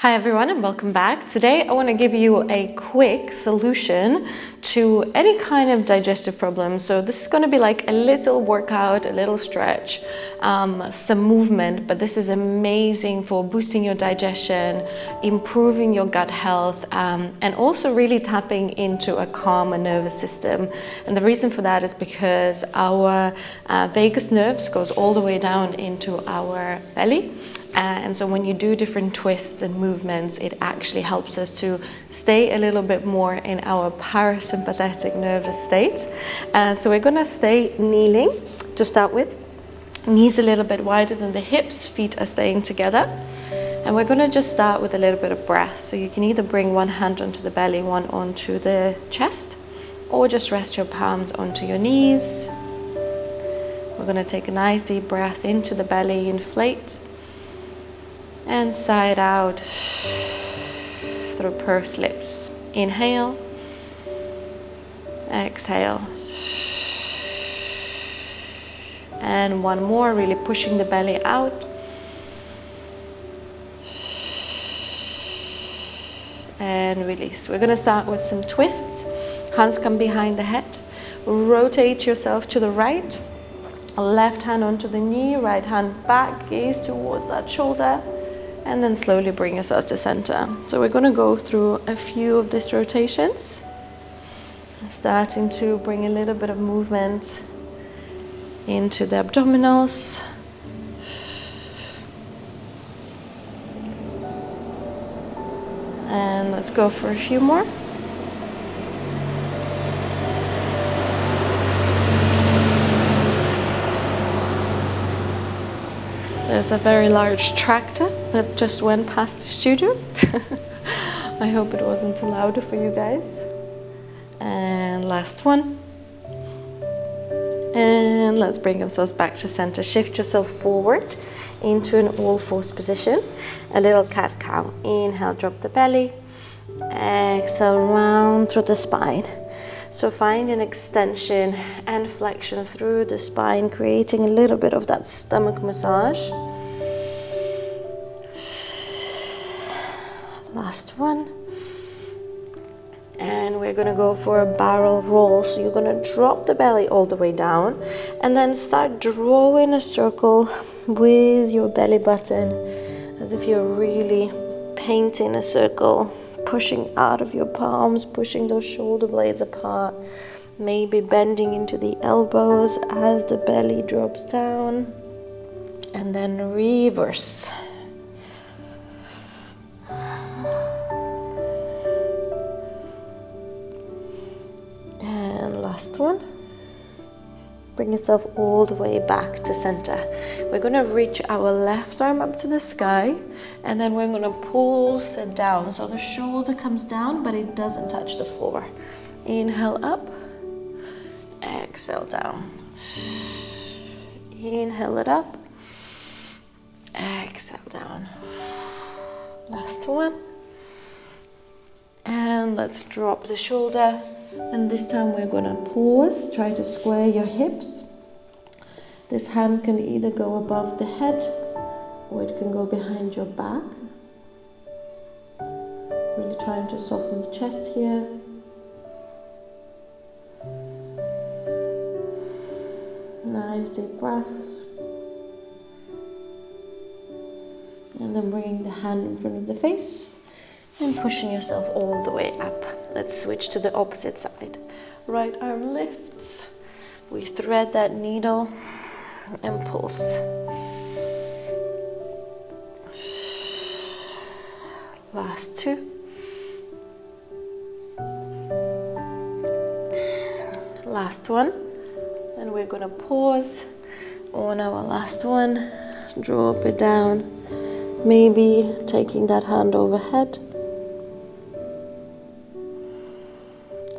Hi everyone and welcome back. Today I want to give you a quick solution to any kind of digestive problem. So this is going to be like a little workout, a little stretch, some movement, but this is amazing for boosting your digestion, improving your gut health, and also really tapping into a calmer nervous system. And the reason for that is because our vagus nerves goes all the way down into our belly. And so when you do different twists and movements, it actually helps us to stay a little bit more in our parasympathetic nervous state. So we're gonna stay kneeling to start with. Knees a little bit wider than the hips, feet are staying together. And we're gonna just start with a little bit of breath. So you can either bring one hand onto the belly, one onto the chest, or just rest your palms onto your knees. We're gonna take a nice deep breath into the belly, inflate. And sigh it out through pursed lips. Inhale, exhale. And one more, really pushing the belly out. And release. We're going to start with some twists. Hands come behind the head. Rotate yourself to the right. Left hand onto the knee, right hand back, gaze towards that shoulder. And then slowly bring yourself to center. So we're going to go through a few of these rotations. Starting to bring a little bit of movement into the abdominals. And let's go for a few more. There's a very large tractor that just went past the studio. I hope it wasn't too loud for you guys. And last one. And let's bring ourselves back to center. Shift yourself forward into an all-fours position. A little cat-cow. Inhale, drop the belly. Exhale, round through the spine. So find an extension and flexion through the spine, creating a little bit of that stomach massage. Last one. And we're going to go for a barrel roll. So you're going to drop the belly all the way down and then start drawing a circle with your belly button as if you're really painting a circle. Pushing out of your palms, pushing those shoulder blades apart, maybe bending into the elbows as the belly drops down, and then reverse. And last one. Bring yourself all the way back to center. We're going to reach our left arm up to the sky and then we're going to pulse it down. So the shoulder comes down but it doesn't touch the floor. Inhale up, exhale down. Inhale it up, exhale down. Last one. And let's drop the shoulder. And this time we're going to pause, try to square your hips. This hand can either go above the head or it can go behind your back. Really trying to soften the chest here. Nice deep breaths. And then bringing the hand in front of the face. And pushing yourself all the way up. Let's switch to the opposite side. Right arm lifts. We thread that needle and pulse. Last two. Last one. And we're going to pause on our last one. Drop it down. Maybe taking that hand overhead.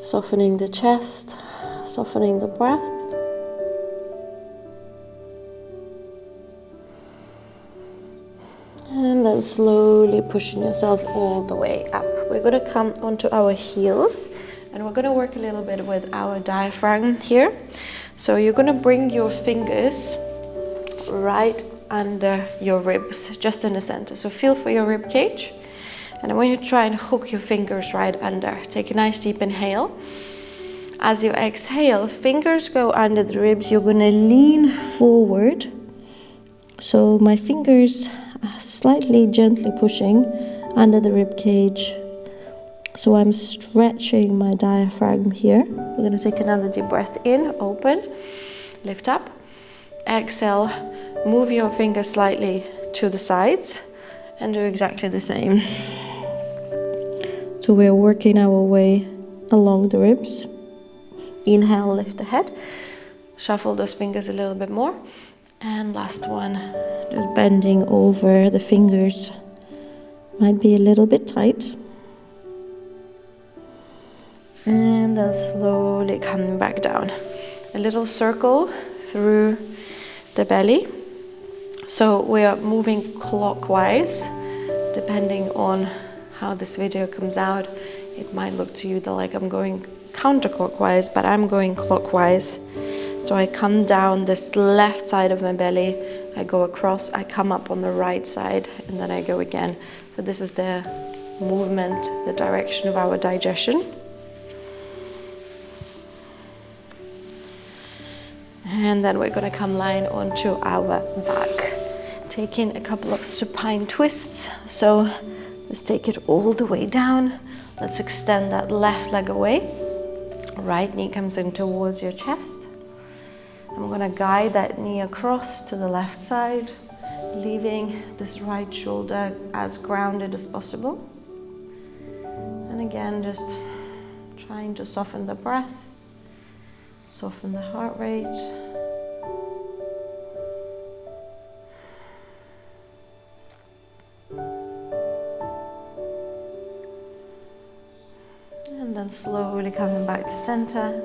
Softening the chest, softening the breath. And then slowly pushing yourself all the way up. We're going to come onto our heels and we're going to work a little bit with our diaphragm here. So you're going to bring your fingers right under your ribs, just in the center. So feel for your rib cage. And I want you to try and hook your fingers right under. Take a nice deep inhale. As you exhale, fingers go under the ribs. You're going to lean forward. So my fingers are slightly gently pushing under the rib cage. So I'm stretching my diaphragm here. We're going to take another deep breath in, open, lift up. Exhale, move your fingers slightly to the sides and do exactly the same. So we're working our way along the ribs. Inhale, lift the head. Shuffle those fingers a little bit more. And last one, just bending over the fingers. Might be a little bit tight. And then slowly coming back down. A little circle through the belly. So we are moving clockwise, depending on how this video comes out. It might look to you like I'm going counterclockwise, but I'm going clockwise. So I come down this left side of my belly, I go across, I come up on the right side, and then I go again. So this is the movement, the direction of our digestion. And then we're going to come lying onto our back, taking a couple of supine twists. So let's take it all the way down. Let's extend that left leg away. Right knee comes in towards your chest. I'm going to guide that knee across to the left side, leaving this right shoulder as grounded as possible. And again, just trying to soften the breath, soften the heart rate. And then slowly coming back to center,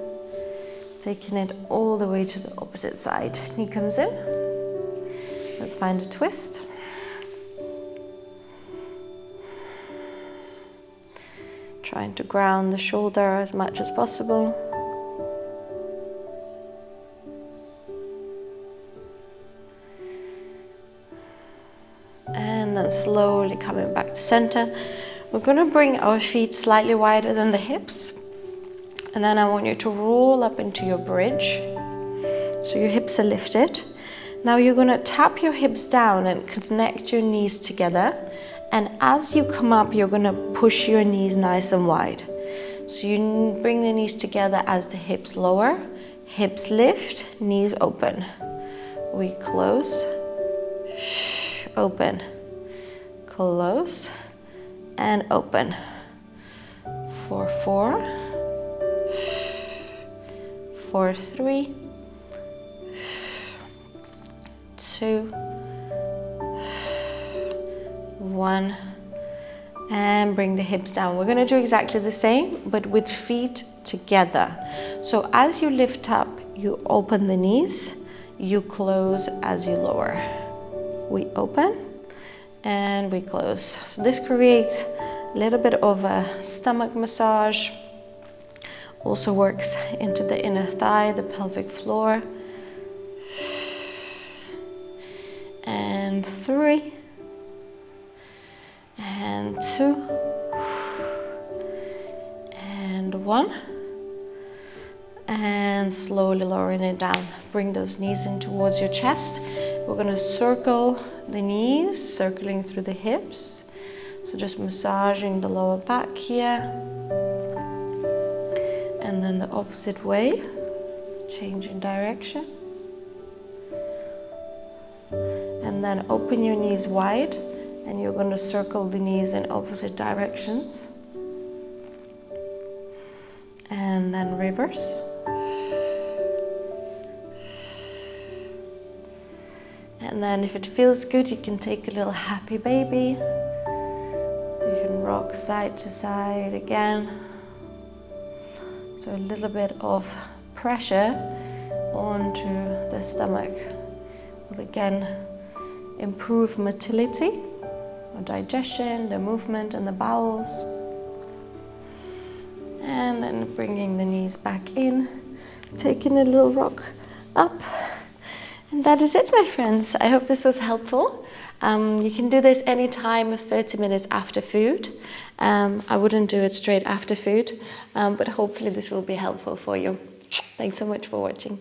taking it all the way to the opposite side. Knee comes in. Let's find a twist. Trying to ground the shoulder as much as possible. And then slowly coming back to center. We're going to bring our feet slightly wider than the hips. And then I want you to roll up into your bridge. So your hips are lifted. Now you're going to tap your hips down and connect your knees together. And as you come up, you're going to push your knees nice and wide. So you bring the knees together as the hips lower. Hips lift, knees open. We close, open, close, and open. For 4, for 3, 2, 1, and bring the hips down. We're going to do exactly the same, but with feet together. So as you lift up, you open the knees, you close as you lower. We open and we close. So this creates a little bit of a stomach massage. Also works into the inner thigh, the pelvic floor. And 3, and 2, and 1, and slowly lowering it down. Bring those knees in towards your chest. We're going to circle the knees, circling through the hips. So just massaging the lower back here. And then the opposite way, changing direction. And then open your knees wide, and you're going to circle the knees in opposite directions. And then reverse. And then if it feels good, you can take a little happy baby. You can rock side to side again. So a little bit of pressure onto the stomach will again improve motility, or digestion, the movement in the bowels. And then bringing the knees back in, taking a little rock up. And that is it, my friends. I hope this was helpful. You can do this anytime 30 minutes after food. I wouldn't do it straight after food, but hopefully this will be helpful for you. Thanks so much for watching.